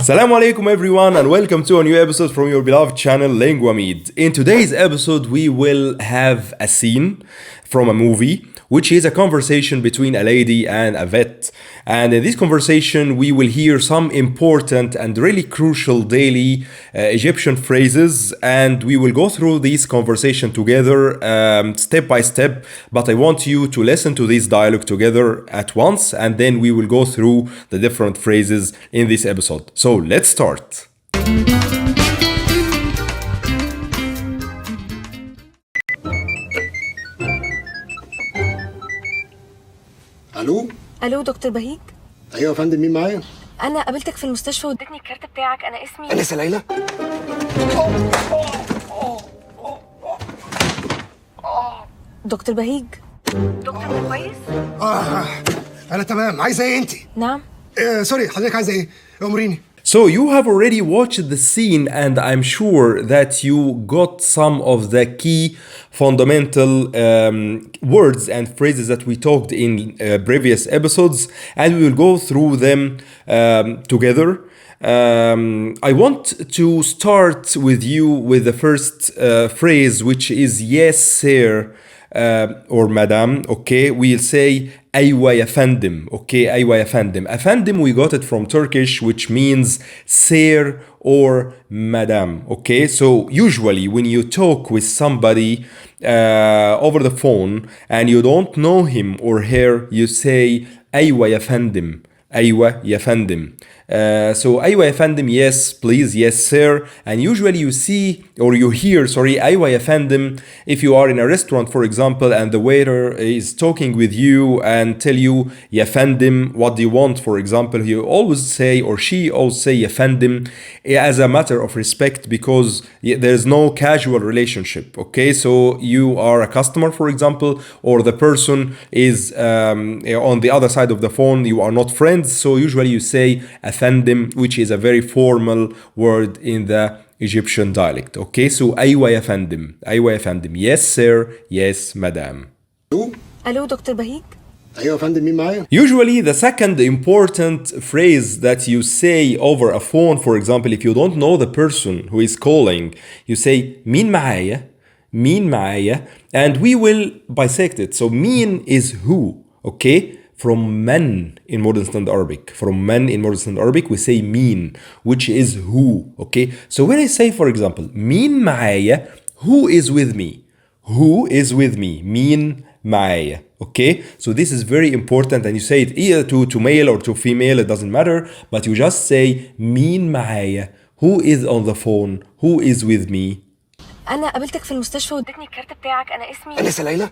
Assalamu alaikum everyone and welcome to a new episode from your beloved channel Linguamid. In today's episode we will have a scene from a movie which is a conversation between a lady and a vet. And in this conversation we will hear some important and really crucial daily Egyptian phrases, and we will go through this conversation together step by step, but I want you to listen to this dialogue together at once and then we will go through the different phrases in this episode. So let's start. الو الو دكتور بهيج. ايوه يا فندم، مين معايا؟ انا قابلتك في المستشفى وادتني الكارت بتاعك. انا اسمي لسه ليلى. دكتور بهيج. دكتور كويس؟ انا تمام. عايزه ايه انت؟ نعم. سوري، حضرتك عايزه ايه؟ امريني. So you have already watched the scene and I'm sure that you got some of the key fundamental words and phrases that we talked in previous episodes, and we will go through them together. I want to start with you with the first phrase, which is yes sir or madam. Okay, we'll say أيوة يا فندم. Okay, أيوة يا فندم. Efendim we got it from Turkish, which means sir or madam. Okay, so usually when you talk with somebody over the phone and you don't know him or her, you say أيوة يا فندم. أيوة يا فندم. So أيوة يا فندم, yes please, yes sir. And usually you see or you hear, sorry, أيوة يا فندم if you are in a restaurant, for example, and the waiter is talking with you and tell you يا فندم, what do you want, for example, you always say, or she always say يا فندم as a matter of respect, because there's no casual relationship. Okay, so you are a customer, for example, or the person is on the other side of the phone, you are not friends, so usually you say Efendim, which is a very formal word in the Egyptian dialect. Okay, so أيوة يا فندم. أيوة يا فندم. Yes sir, yes madam. الو دكتور بهيج. ايوه يا فندم، مين معايا؟ Usually the second important phrase that you say over a phone, for example, if you don't know the person who is calling, you say مين معايا? مين معايا? And we will bisect it. So مين is who, okay? From men in modern standard Arabic. From men in modern standard Arabic, we say mean, which is who. Okay. So when I say, for example, مين معايا, who is with me? Who is with me? مين معايا. Okay. So this is very important, and you say it either to male or to female, it doesn't matter, but you just say مين معايا. Who is on the phone? Who is with me? انا قابلتك في المستشفى وادتني الكارت بتاعك. انا اسمي لسه ليلى.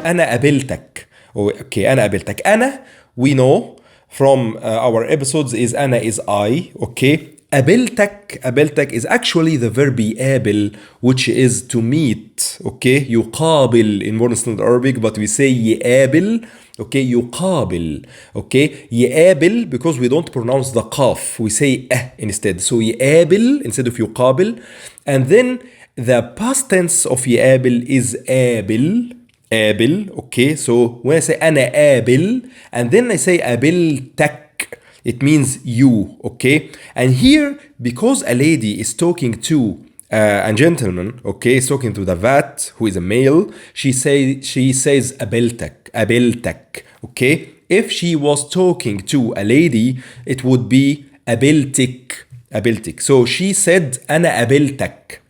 أنا قابلتك. Okay, أنا قابلتك. أنا, we know from our episodes, is أنا is I. Okay. قابلتك is actually the verb يقابل, which is to meet. Okay. يقابل in modern standard Arabic, but we say يقابل. Okay. يقابل. Okay. يقابل, because we don't pronounce the qaf. We say instead. So يقابل instead of يقابل. And then the past tense of يقابل is قابل. قابل. Okay, so when I say أنا قابل and then I say قابلتك, it means you. Okay, and here, because a lady is talking to a gentleman, okay, is talking to the vet who is a male, she says قابلتك. Okay, if she was talking to a lady, it would be قابلتك. So she said أنا قابلتك.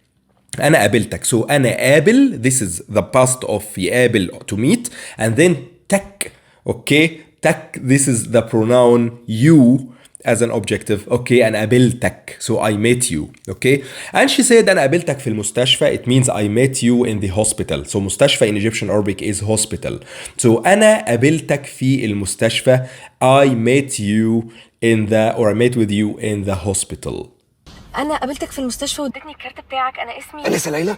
أنا قابلتك. So أنا قابل, this is the past of يقابل, to meet, and then تك. Okay, تك, this is the pronoun you as an objective. Okay, أنا قابلتك. So I met you. Okay, and she said أنا قابلتك في المستشفى. It means I met you in the hospital. So مستشفى in Egyptian Arabic is hospital. So أنا قابلتك في المستشفى. I met you in the, or I met with you in the hospital. انا قابلتك في المستشفى وادتني الكارت بتاعك. انا اسمي لسه ليلى.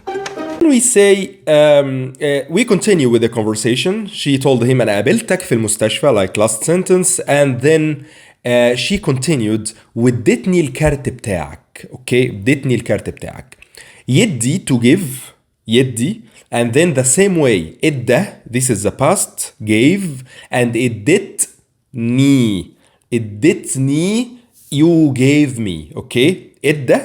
We say we continue with the conversation. She told him أنا قابلتك في المستشفى, like last sentence, and then she continued وادتني الكارت بتاعك. Okay, ادتني الكارت بتاعك. يدي to give, يدي, and then the same way ادى, this is the past, gave, and ادتني you gave me, okay? إدى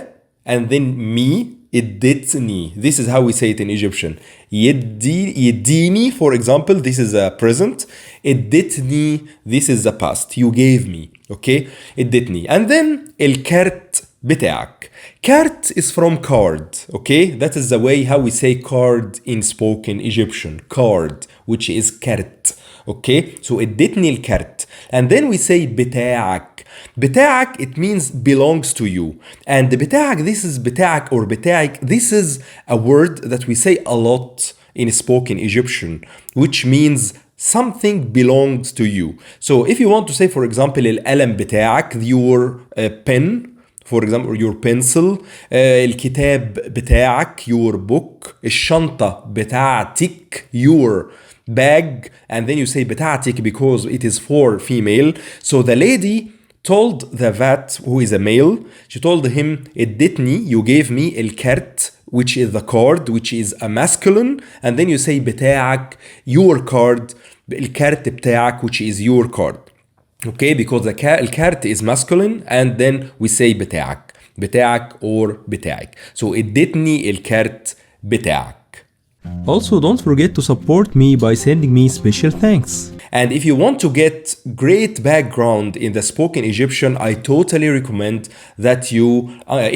and then me ادتني. This is how we say it in Egyptian. يديني, for example, this is a present. ادتني, this is the past. You gave me, okay? ادتني. And then الكارت بتاعك. Cart is from card, okay? That is the way how we say card in spoken Egyptian. Card, which is كارت, okay? So ادتني الكارت. And then we say بتاعك. بتاعك, it means belongs to you. And بتاعك, this is بتاعك or بتاعك, this is a word that we say a lot in spoken Egyptian, which means something belongs to you. So if you want to say, for example, القلم بتاعك, your pen, for example, your pencil, الكتاب بتاعك, your book, الشنطة بتاعتك, your bag, and then you say بتاعتك because it is for female. So the lady told the vet, who is a male, she told him, ادتني, you gave me الكارت, which is the card, which is a masculine, and then you say بتاعك, your card, الكارت بتاعك, which is your card. Okay, because the الكارت is masculine, and then we say بتاعك, بتاعك or بتاعك. So ادتني الكارت بتاعك. Also, don't forget to support me by sending me special thanks. And if you want to get great background in the spoken Egyptian, I totally recommend that you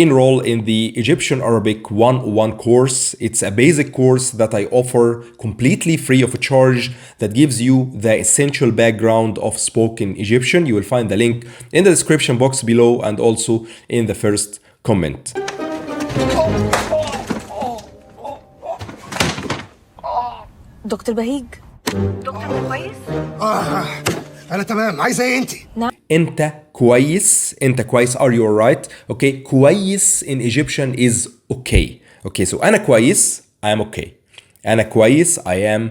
enroll in the Egyptian Arabic 101 course. It's a basic course that I offer completely free of charge that gives you the essential background of spoken Egyptian. You will find the link in the description box below and also in the first comment. دكتور بهيج. دكتور كويس؟ انا تمام. عايزه ايه انت؟ انت كويس. انت كويس. Are you alright? Okay. كويس in Egyptian is okay. Okay. So أنا كويس. I am okay. أنا كويس. I am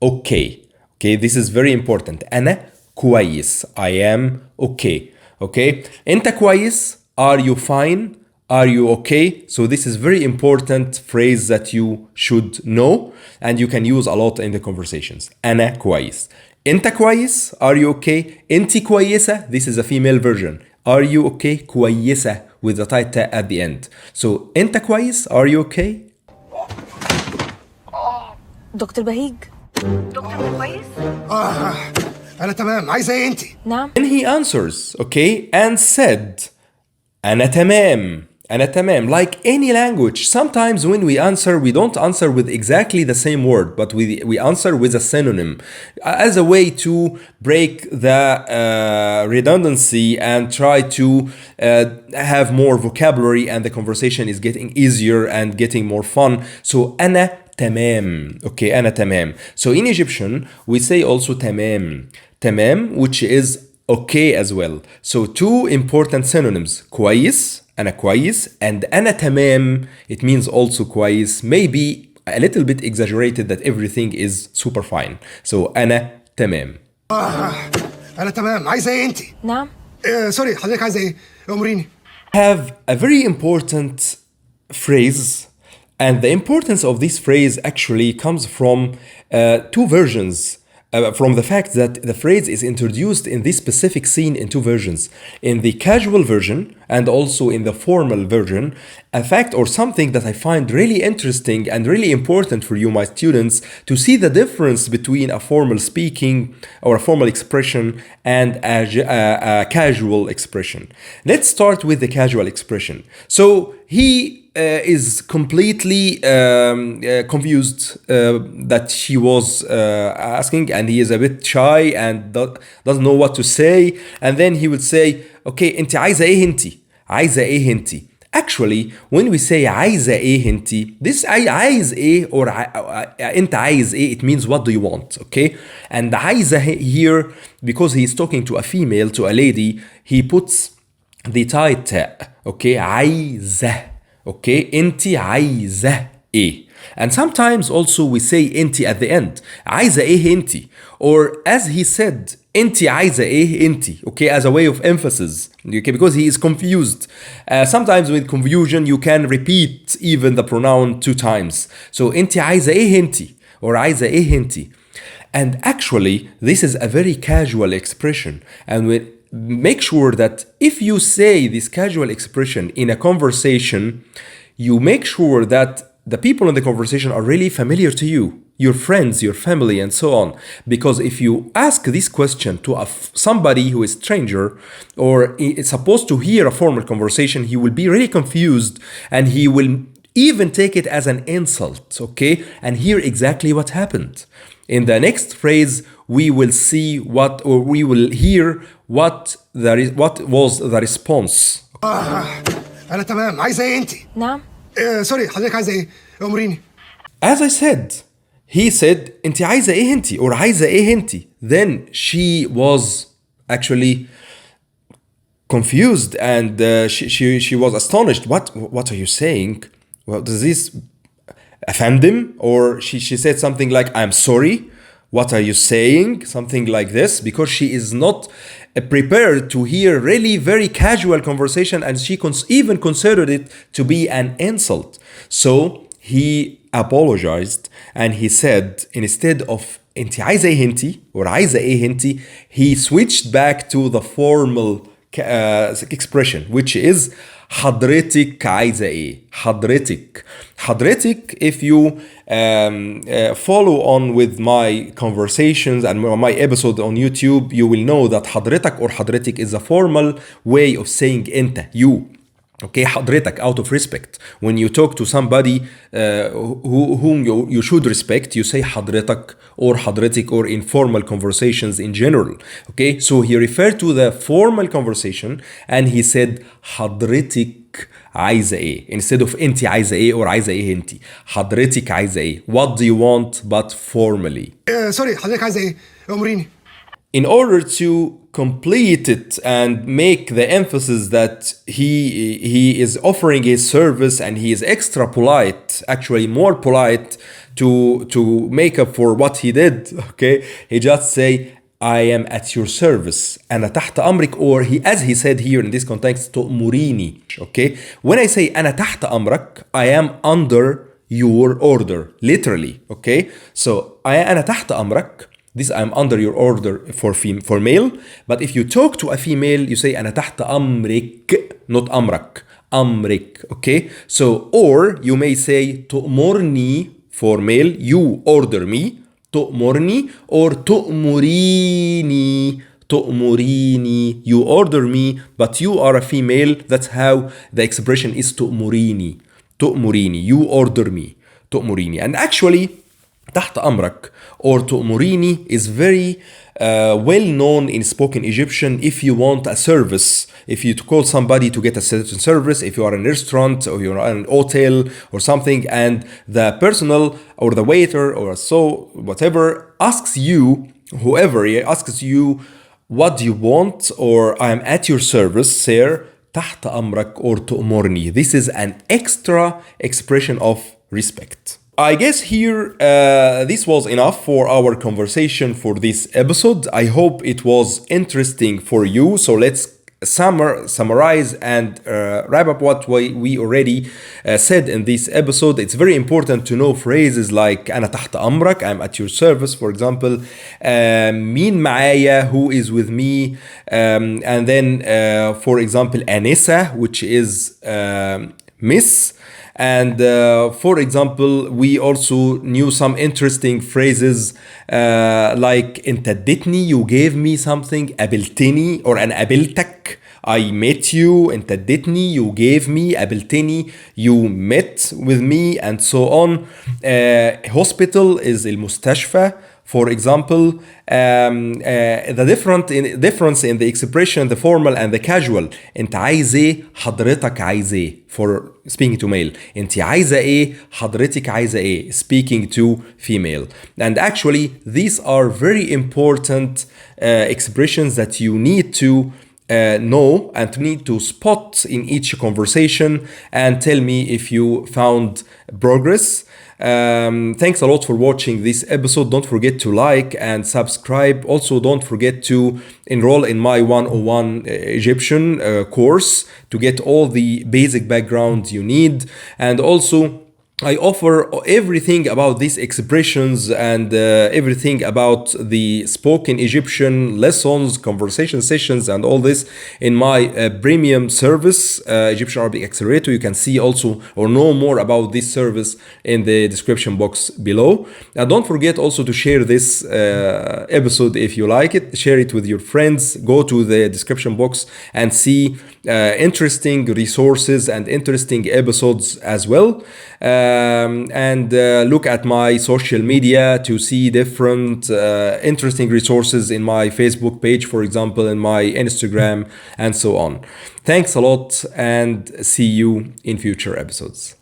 okay. Okay. This is very important. أنا كويس. I am okay. Okay. أنت كويس. Are you fine? Are you okay? So this is very important phrase that you should know and you can use a lot in the conversations. أنا كويس. أنت كويس. Are you okay? أنت كويسة. This is a female version. Are you okay? كويسة with the tight ta at the end. So أنت كويس. Are you okay? دكتور بهيج. دكتور كويس؟ انا تمام. عايزه ايه انت؟ نعم. And he answers, okay, and said, أنا تمام. أنا تمام. Like any language, sometimes when we answer, we don't answer with exactly the same word, but we answer with a synonym as a way to break the redundancy and try to have more vocabulary and the conversation is getting easier and getting more fun. So أنا تمام. Okay, أنا تمام. So in Egyptian, we say also تمام. تمام, which is okay as well. So two important synonyms. كويس. أنا كويس. And أنا تمام. It means also كويس. Maybe a little bit exaggerated that everything is super fine. So أنا تمام. انا تمام. عايزه ايه انت؟ نعم. سوري، حضرتك عايزه ايه؟ امريني. Have a very important phrase, and the importance of this phrase actually comes from two versions. From the fact that the phrase is introduced in this specific scene in two versions, in the casual version and also in the formal version. A fact or something that I find really interesting and really important for you, my students, to see the difference between a formal speaking or a formal expression and a casual expression. Let's start with the casual expression. So he is completely confused that she was asking, and he is a bit shy and doesn't know what to say, and then he would say, okay, انت عايزة ايه انتي? عايزة ايه انتي? Actually, when we say عايزة ايه انتي, this عايز ايه or انت عايز ايه, it means what do you want, okay? And عايزة here, because he is talking to a female, to a lady, he puts the tight ta, okay? عايزة. Okay, انتي عايزة ايه. And sometimes also we say انتي at the end. عايزة ايه انتي. Or as he said, انتي عايزة ايه انتي. Okay, as a way of emphasis. Okay, because he is confused. Sometimes with confusion you can repeat even the pronoun 2 times. So انتي عايزة ايه انتي. Or عايزة ايه انتي. And actually, this is a very casual expression. And make sure that if you say this casual expression in a conversation, you make sure that the people in the conversation are really familiar to you, your friends, your family, and so on. Because if you ask this question to somebody who is stranger or is supposed to hear a formal conversation, he will be really confused and he will even take it as an insult, okay? And hear exactly what happened. In the next phrase, we will see we will hear what was the response. انا تمام. عايزه ايه انت؟ نعم. سوري، حضرتك عايزه ايه؟ امريني. As I said, he said, انت عايزة ايه انت? Or عايزة ايه انت? Then she was actually confused and she was astonished. What are you saying? Well, does this offend him? Or she said something like, I'm sorry. What are you saying? Something like this, because she is not prepared to hear really very casual conversation, and she even considered it to be an insult. So he apologized and he said, instead of انت عايزة ايه انتي or عايزة ايه انتي, he switched back to the formal expression, which is حضرتك عايزة ايه. حضرتك, if you follow on with my conversations and my episode on YouTube, you will know that حضرتك or حضرتك is a formal way of saying انت, you. Okay, حضرتك, out of respect. When you talk to somebody whom you should respect, you say حضرتك or حضرتك, or in formal conversations in general. Okay, so he referred to the formal conversation and he said حضرتك عايزة ايه instead of انتي عايزة ايه or عايزة ايه انتي. حضرتك عايزة ايه. What do you want but formally. سوري، حضرتك عايزه ايه؟ امريني. In order to complete it and make the emphasis that he is offering a service and he is extra polite, actually more polite, to make up for what he did, okay, he just say, I am at your service. أنا تحت أمرك, or as he said here in this context, تؤمريني. Okay, when I say أنا تحت أمرك, I am under your order, literally. Okay, so أنا تحت أمرك. This I'm under your order for male, but if you talk to a female, you say أنا تحت أمرك, not أمرك, أمرك. Okay, so or you may say تؤمرني for male, you order me, تؤمرني, or تؤمريني, you order me, but you are a female. That's how the expression is تؤمريني, you order me, تؤمريني. And actually تحت أمرك or تؤمريني is very well known in spoken Egyptian. If you want a service, if you call somebody to get a certain service, if you are in a restaurant or you're in an hotel or something, and the personal or the waiter or so whatever asks you, whoever asks you, what do you want, or I am at your service, sir, تحت أمرك or تؤمرني. This is an extra expression of respect. I guess here this was enough for our conversation for this episode. I hope it was interesting for you. So let's summarize and wrap up what we already said in this episode. It's very important to know phrases like أنا تحت أمرك, I'm at your service, for example. مين معايا, who is with me. And then, for example, أنسة, which is miss. And for example, we also knew some interesting phrases like انت اديتني, you gave me something, قابلتني, or أنا قابلتك, I met you. انت اديتني, you gave me. قابلتني, you met with me, and so on. Hospital is المستشفى. For example, the difference in the expression, the formal and the casual. انت عايز ايه, حضرتك عايز ايه, for speaking to male. انت عايزة ايه, حضرتك عايزة ايه, speaking to female. And actually, these are very important expressions that you need to know and need to spot in each conversation, and tell me if you found progress. Thanks a lot for watching this episode. Don't forget to like and subscribe. Also, don't forget to enroll in my 101 Egyptian course to get all the basic background you need. And also, I offer everything about these expressions and everything about the spoken Egyptian lessons, conversation sessions, and all this in my premium service, Egyptian Arabic Accelerator. You can see also or know more about this service in the description box below. And don't forget also to share this episode if you like it. Share it with your friends. Go to the description box and see interesting resources and interesting episodes as well. And look at my social media to see different interesting resources in my Facebook page, for example, in my Instagram, and so on. Thanks a lot, and see you in future episodes.